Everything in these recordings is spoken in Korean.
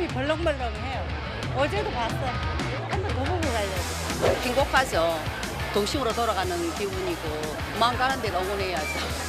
마음이 벌렁벌렁해요. 어제도 봤어. 한번 더 보고 가려고. 행복하죠. 도심으로 돌아가는 기분이고 마음 가는 데가 응원해야죠.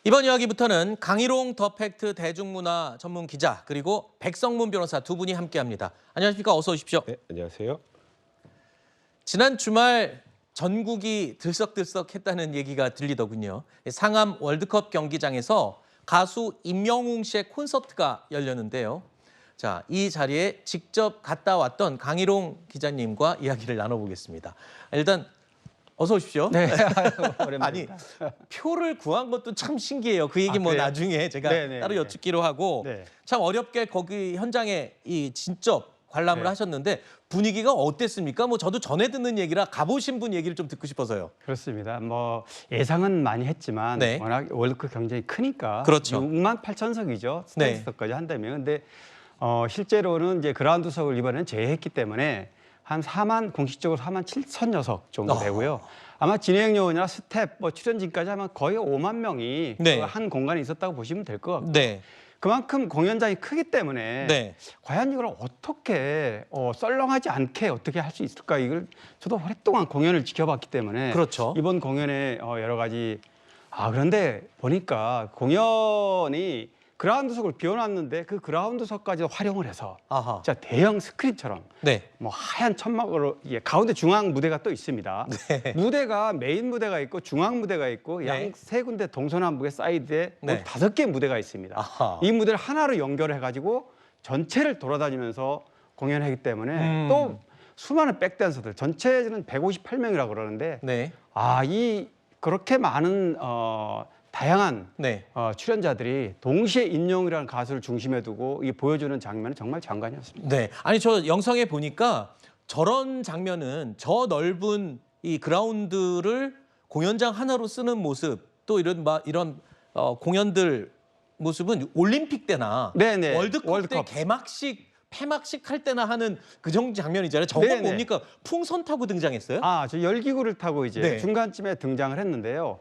이번 이야기부터는 강희롱 더 팩트 대중문화 전문 기자 그리고 백성문 변호사 두 분이 함께합니다. 안녕하십니까? 어서 오십시오. 네, 안녕하세요. 지난 주말 전국이 들썩들썩했다는 얘기가 들리더군요. 상암 월드컵 경기장에서 가수 임영웅 씨의 콘서트가 열렸는데요. 자, 이 자리에 직접 갔다 왔던 강희롱 기자님과 이야기를 나눠보겠습니다. 일단 어서 오십시오. 네, 아니, 오랜만입니다. 표를 구한 것도 참 신기해요. 그 얘기 뭐 그래요? 나중에 제가 네네네. 따로 여쭙기로 하고 네. 참 어렵게 거기 현장에 이 직접 관람을 네. 하셨는데 분위기가 어땠습니까? 뭐 저도 전에 듣는 얘기라 가보신 분 얘기를 좀 듣고 싶어서요. 그렇습니다. 뭐 예상은 많이 했지만 네. 워낙 월드컵 경쟁이 크니까 그렇죠. 6만 8천석이죠. 네. 스탠드석까지 한다면. 근데 실제로는 이제 그라운드석을 이번에는 제외했기 때문에 한 4만 공식적으로 4만 7천 녀석 정도 되고요. 아마 진행 요원이나 스텝, 뭐 출연진까지 하면 거의 5만 명이 네. 그 한 공간에 있었다고 보시면 될 것 같고. 네. 그만큼 공연장이 크기 때문에 네. 과연 이걸 어떻게 썰렁하지 않게 어떻게 할 수 있을까, 이걸 저도 오랫동안 공연을 지켜봤기 때문에 그렇죠. 이번 공연에 여러 가지 그런데 보니까 공연이 그라운드석을 비워놨는데 그 그라운드석까지 활용을 해서 아하. 진짜 대형 스크린처럼 네. 뭐 하얀 천막으로 가운데 중앙 무대가 또 있습니다. 네. 무대가 메인 무대가 있고 중앙 무대가 있고 네. 양 세 군데 동서남북의 사이드에 네. 5개 무대가 있습니다. 아하. 이 무대를 하나로 연결해 가지고 전체를 돌아다니면서 공연하기 때문에 또 수많은 백댄서들, 전체는 158명이라고 그러는데 네. 이 그렇게 많은 다양한 네. 출연자들이 동시에 임영웅이라는 가수를 중심에 두고 이 보여주는 장면은 정말 장관이었습니다. 네. 아니 저 영상에 보니까 저런 장면은 저 넓은 이 그라운드를 공연장 하나로 쓰는 모습 또 이런 공연들 모습은 올림픽 때나 네네. 월드컵 때 개막식 폐막식 할 때나 하는 그 정도 장면이잖아요. 저건 네네. 뭡니까? 풍선 타고 등장했어요? 저 열기구를 타고 이제 네. 중간쯤에 등장을 했는데요.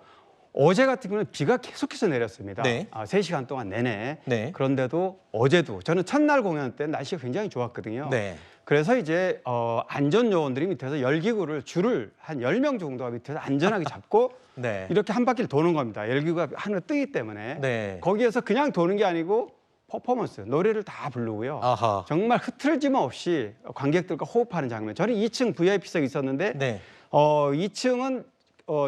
어제 같은 경우는 비가 계속해서 내렸습니다. 네. 3시간 동안 내내. 네. 그런데도 어제도 저는 첫날 공연 때 날씨가 굉장히 좋았거든요. 네. 그래서 이제 안전 요원들이 밑에서 열기구를 줄을 한 10명 정도가 밑에서 안전하게 잡고 네. 이렇게 한 바퀴를 도는 겁니다. 열기구가 하늘에 뜨기 때문에. 네. 거기에서 그냥 도는 게 아니고 퍼포먼스, 노래를 다 부르고요. 아하. 정말 흐트러짐 없이 관객들과 호흡하는 장면. 저는 2층 VIP석이 있었는데 네. 2층은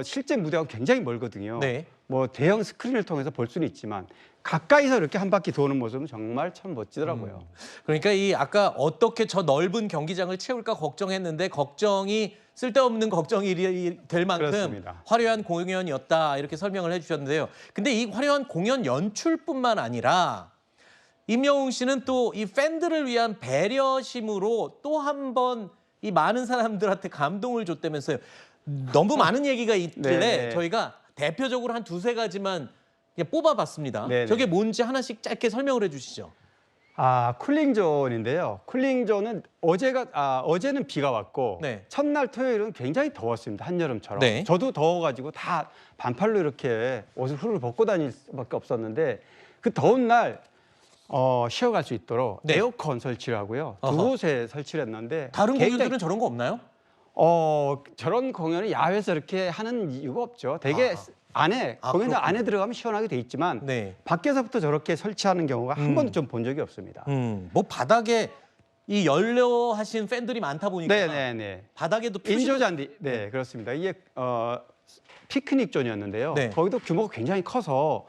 실제 무대하고 굉장히 멀거든요. 네. 뭐 대형 스크린을 통해서 볼 수는 있지만 가까이서 이렇게 한 바퀴 도는 모습은 정말 참 멋지더라고요. 그러니까 이 아까 어떻게 저 넓은 경기장을 채울까 걱정했는데 걱정이 쓸데없는 걱정이 될 만큼 그렇습니다. 화려한 공연이었다 이렇게 설명을 해주셨는데요. 근데 이 화려한 공연 연출뿐만 아니라 임영웅 씨는 또 이 팬들을 위한 배려심으로 또 한 번 이 많은 사람들한테 감동을 줬다면서요. 너무 많은 얘기가 있길래 네. 저희가 대표적으로 한 두세 가지만 그냥 뽑아봤습니다. 네, 네. 저게 뭔지 하나씩 짧게 설명을 해주시죠. 쿨링존인데요. 쿨링존은 어제는 비가 왔고 네. 첫날 토요일은 굉장히 더웠습니다. 한여름처럼. 네. 저도 더워가지고 다 반팔로 이렇게 옷을 후루룩 벗고 다닐 수밖에 없었는데 그 더운 날 쉬어갈 수 있도록 네. 에어컨 설치를 하고요. 두 어허. 곳에 설치를 했는데 다른 굉장히 공연들은 저런 거 없나요? 저런 공연을 야외에서 이렇게 하는 이유가 없죠. 되게 공연장 그렇군요. 안에 들어가면 시원하게 돼 있지만 네. 밖에서부터 저렇게 설치하는 경우가 한 번도 좀 본 적이 없습니다. 뭐 바닥에 이 연료하신 팬들이 많다 보니까 네네네. 바닥에도 표시가 인조잔디. 네, 그렇습니다. 이게 피크닉 존이었는데요. 네. 거기도 규모가 굉장히 커서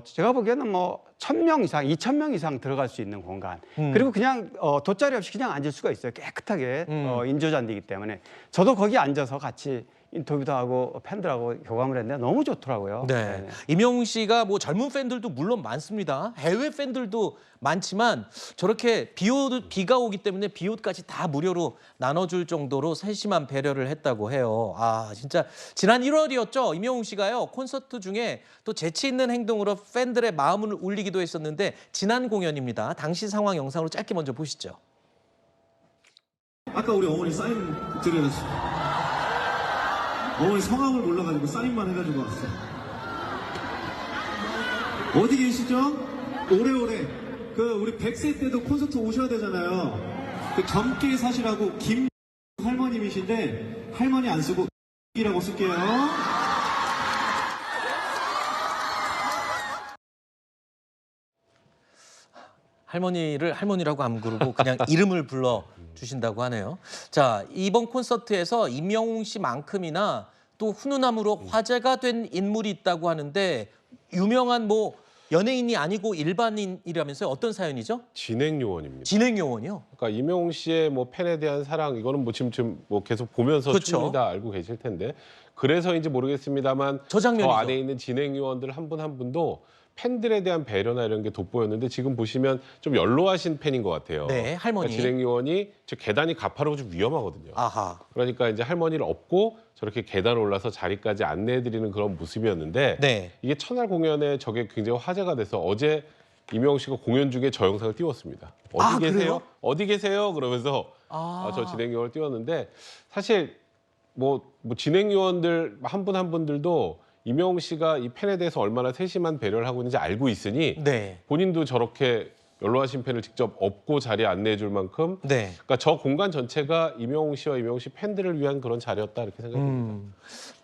제가 보기에는 뭐 1,000명 이상, 2,000명 이상 들어갈 수 있는 공간. 그리고 그냥 돗자리 없이 그냥 앉을 수가 있어요. 깨끗하게 인조잔디이기 때문에. 저도 거기 앉아서 같이 인터뷰도 하고 팬들하고 교감을 했는데 너무 좋더라고요. 네. 임영웅 씨가 뭐 젊은 팬들도 물론 많습니다. 해외 팬들도 많지만 저렇게 비가 오기 때문에 비옷까지 다 무료로 나눠줄 정도로 세심한 배려를 했다고 해요. 아, 진짜 지난 1월이었죠. 임영웅 씨가요. 콘서트 중에 또 재치 있는 행동으로 팬들의 마음을 울리기도 했었는데 지난 공연입니다. 당시 상황 영상으로 짧게 먼저 보시죠. 아까 우리 어머니 사인 드려서 어머니 성함을 몰라가지고 사인만 해가지고 왔어. 어디 계시죠? 오래오래 우리 100세 때도 콘서트 오셔야 되잖아요. 젊게 사시라고 김 할머님이신데 할머니 안 쓰고 이라고 쓸게요. 할머니를 할머니라고 안 부르고 그냥 이름을 불러 주신다고 하네요. 자, 이번 콘서트에서 임영웅 씨만큼이나 또 훈훈함으로 화제가 된 인물이 있다고 하는데 유명한 뭐 연예인이 아니고 일반인이라면서요? 어떤 사연이죠? 진행 요원입니다. 진행 요원이요? 그러니까 임영웅 씨의 뭐 팬에 대한 사랑 이거는 뭐 지금 뭐 계속 보면서 그렇죠. 충분히 다 알고 계실 텐데 그래서인지 모르겠습니다만 저 장면이죠. 안에 있는 진행 요원들 한 분 한 분도 팬들에 대한 배려나 이런 게 돋보였는데 지금 보시면 좀 연로하신 팬인 것 같아요. 네, 할머니. 그러니까 진행 요원이 저 계단이 가파르고 좀 위험하거든요. 아하. 그러니까 이제 할머니를 업고 저렇게 계단 올라서 자리까지 안내해드리는 그런 모습이었는데 네. 이게 첫날 공연에 저게 굉장히 화제가 돼서 어제 임영웅 씨가 공연 중에 저 영상을 띄웠습니다. 어디 계세요? 그래요? 어디 계세요? 그러면서 저 진행 요원을 띄웠는데 사실 뭐 진행 요원들 한 분 한 분들도 임영웅 씨가 이 팬에 대해서 얼마나 세심한 배려를 하고 있는지 알고 있으니 네. 본인도 저렇게 연로하신 팬을 직접 업고 자리에 안내해 줄 만큼 네. 그러니까 저 공간 전체가 임영웅 씨와 임영웅 씨 팬들을 위한 그런 자리였다 이렇게 생각합니다.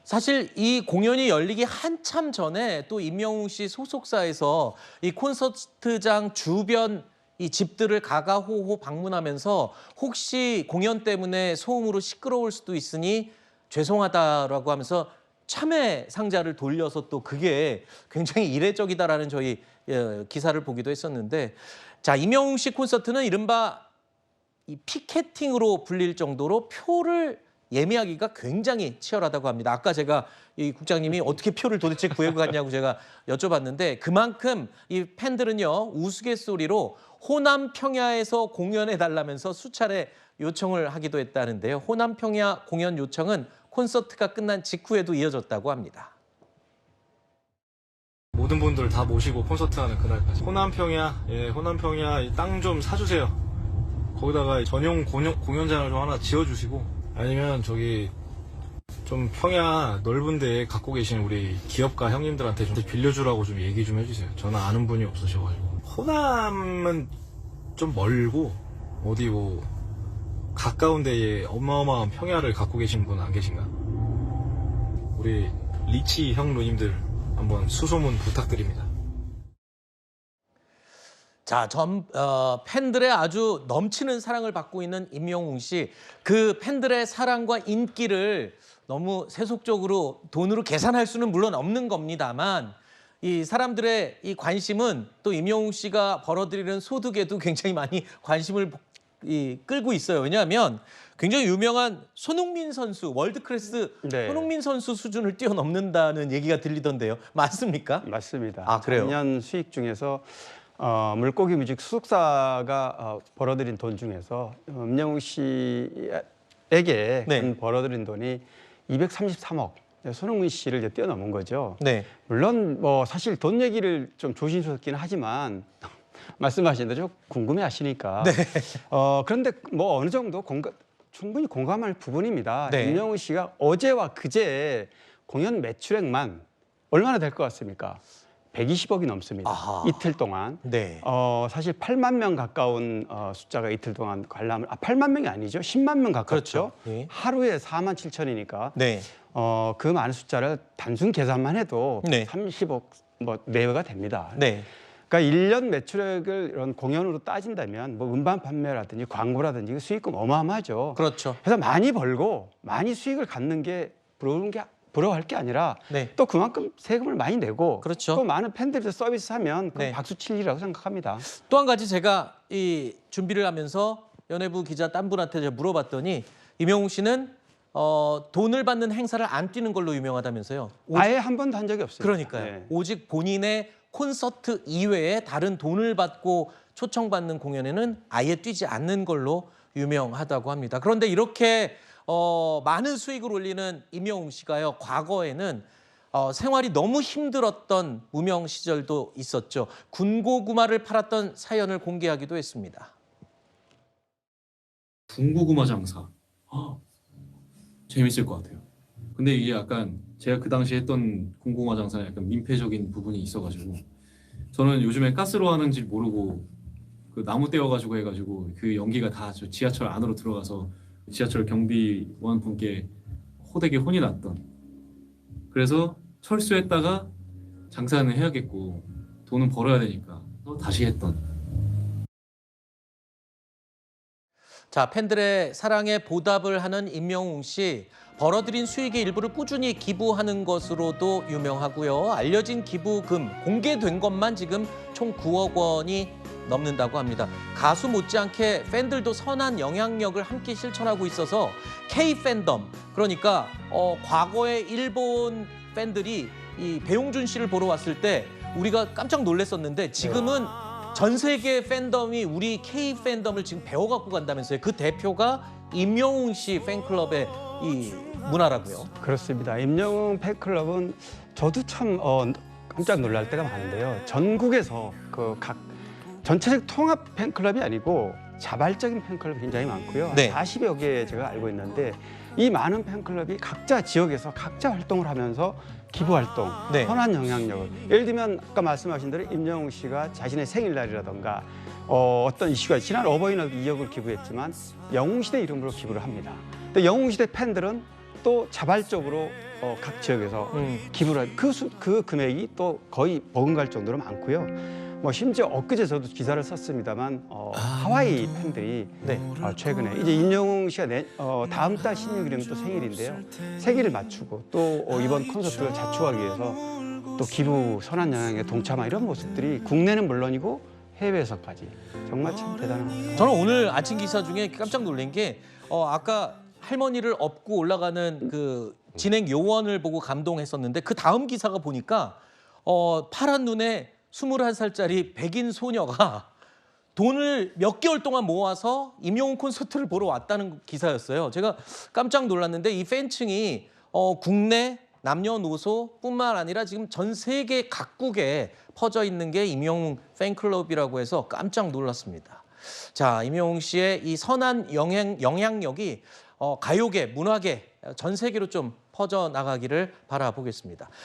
사실 이 공연이 열리기 한참 전에 또 임영웅 씨 소속사에서 이 콘서트장 주변 이 집들을 가가호호 방문하면서 혹시 공연 때문에 소음으로 시끄러울 수도 있으니 죄송하다라고 하면서 참회 상자를 돌려서 또 그게 굉장히 이례적이다라는 저희 기사를 보기도 했었는데 자, 임영웅 씨 콘서트는 이른바 이 피켓팅으로 불릴 정도로 표를 예매하기가 굉장히 치열하다고 합니다. 아까 제가 이 국장님이 어떻게 표를 도대체 구해고 갔냐고 제가 여쭤봤는데 그만큼 이 팬들은요 우스갯소리로 호남 평야에서 공연해 달라면서 수차례 요청을 하기도 했다는데요. 호남 평야 공연 요청은 콘서트가 끝난 직후에도 이어졌다고 합니다. 모든 분들 다 모시고 콘서트하는 그날까지 호남평야, 호남평야 땅 좀 사주세요. 거기다가 전용 공연장을 좀 하나 지어주시고 아니면 저기 좀 평야 넓은 데 갖고 계신 우리 기업가 형님들한테 좀 빌려주라고 좀 얘기 좀 해주세요. 저는 아는 분이 없으셔가지고. 호남은 좀 멀고 어디 뭐 가까운 데에 어마어마한 평야를 갖고 계신 분 안 계신가? 우리 리치 형 누님들 한번 수소문 부탁드립니다. 자, 팬들의 아주 넘치는 사랑을 받고 있는 임영웅 씨. 그 팬들의 사랑과 인기를 너무 세속적으로 돈으로 계산할 수는 물론 없는 겁니다만 이 사람들의 이 관심은 또 임영웅 씨가 벌어들이는 소득에도 굉장히 많이 관심을 끌고 있어요. 왜냐하면 굉장히 유명한 손흥민 선수, 월드클래스 네. 손흥민 선수 수준을 뛰어넘는다는 얘기가 들리던데요. 맞습니까? 맞습니다. 아, 그래요? 작년 수익 중에서 물고기 뮤직 소속사가 벌어들인 돈 중에서 임영웅 씨에게 네. 벌어들인 돈이 233억. 손흥민 씨를 이제 뛰어넘은 거죠. 네. 물론 뭐 사실 돈 얘기를 좀 조심스럽긴 하지만 말씀하신 대로 궁금해하시니까. 네. 그런데 뭐 어느 정도 충분히 공감할 부분입니다. 네. 임영웅 씨가 어제와 그제 공연 매출액만 얼마나 될 것 같습니까? 120억이 넘습니다. 아하. 이틀 동안. 네. 사실 8만 명 가까운 숫자가 이틀 동안 관람을 8만 명이 아니죠. 10만 명 가깝죠. 그렇죠. 예. 하루에 4만 7천이니까. 네. 그 많은 숫자를 단순 계산만 해도 네. 30억 뭐 내외가 됩니다. 네. 그러니까 1년 매출액을 이런 공연으로 따진다면 뭐 음반 판매라든지 광고라든지 그 수익금 어마어마하죠. 그렇죠. 그래서 많이 벌고 많이 수익을 갖는 게 부러운 게 부러워할 게 아니라 네. 또 그만큼 세금을 많이 내고 그렇죠. 또 많은 팬들이 서비스하면 그건 네. 박수 칠 일이라고 생각합니다. 또 한 가지 제가 이 준비를 하면서 연예부 기자 딴 분한테 제가 물어봤더니 임영웅 씨는 돈을 받는 행사를 안 뛰는 걸로 유명하다면서요. 아예 한 번도 한 적이 없어요. 그러니까요. 네. 오직 본인의 콘서트 이외에 다른 돈을 받고 초청받는 공연에는 아예 뛰지 않는 걸로 유명하다고 합니다. 그런데 이렇게 많은 수익을 올리는 임영웅 씨가요. 과거에는 생활이 너무 힘들었던 무명 시절도 있었죠. 군고구마를 팔았던 사연을 공개하기도 했습니다. 군고구마 장사. 재밌을 것 같아요. 근데 이게 약간 제가 그 당시에 했던 군고구마 장사는 약간 민폐적인 부분이 있어가지고 저는 요즘에 가스로 하는지 모르고 그 나무 떼어가지고 해가지고 그 연기가 다 저 지하철 안으로 들어가서 지하철 경비원 분께 호되게 혼이 났던. 그래서 철수했다가 장사는 해야겠고 돈은 벌어야 되니까 다시 했던. 자, 팬들의 사랑에 보답을 하는 임영웅 씨. 벌어들인 수익의 일부를 꾸준히 기부하는 것으로도 유명하고요. 알려진 기부금 공개된 것만 지금 총 9억 원이 넘는다고 합니다. 가수 못지않게 팬들도 선한 영향력을 함께 실천하고 있어서 K-팬덤, 그러니까 과거에 일본 팬들이 이 배용준 씨를 보러 왔을 때 우리가 깜짝 놀랐었는데 지금은 전 세계 팬덤이 우리 K-팬덤을 지금 배워갖고 간다면서요. 그 대표가 임영웅 씨 팬클럽의 이 문화라고요. 그렇습니다. 임영웅 팬클럽은 저도 참 깜짝 놀랄 때가 많은데요. 전국에서 그 각 전체적 통합 팬클럽이 아니고 자발적인 팬클럽이 굉장히 많고요. 네. 40여 개 제가 알고 있는데 이 많은 팬클럽이 각자 지역에서 각자 활동을 하면서 기부 활동, 네. 선한 영향력을. 예를 들면 아까 말씀하신 대로 임영웅 씨가 자신의 생일날이라던가 어떤 이슈가 지난 어버이날 2억을 기부했지만 영웅시대 이름으로 기부를 합니다. 근데 영웅시대 팬들은 또 자발적으로 각 지역에서 기부를 그 금액이 또 거의 버금갈 정도로 많고요. 뭐 심지어 엊그제 저도 기사를 썼습니다만 하와이 팬들이 네. 최근에 이제 임영웅 씨가 다음 달 16일이면 또 생일인데요. 생일을 맞추고 또 이번 콘서트를 자축하기 위해서 또 기부 선한 영향에 동참한 이런 모습들이 국내는 물론이고 해외에서까지 정말 참 대단합니다. 저는 오늘 아침 기사 중에 깜짝 놀란 게 아까 할머니를 업고 올라가는 그 진행 요원을 보고 감동했었는데 그 다음 기사가 보니까 파란 눈에 21살짜리 백인 소녀가 돈을 몇 개월 동안 모아서 임영웅 콘서트를 보러 왔다는 기사였어요. 제가 깜짝 놀랐는데 이 팬층이 국내 남녀노소뿐만 아니라 지금 전 세계 각국에 퍼져 있는 게 임영웅 팬클럽이라고 해서 깜짝 놀랐습니다. 자, 임영웅 씨의 이 선한 영향력이 가요계, 문화계 전 세계로 좀 퍼져나가기를 바라보겠습니다.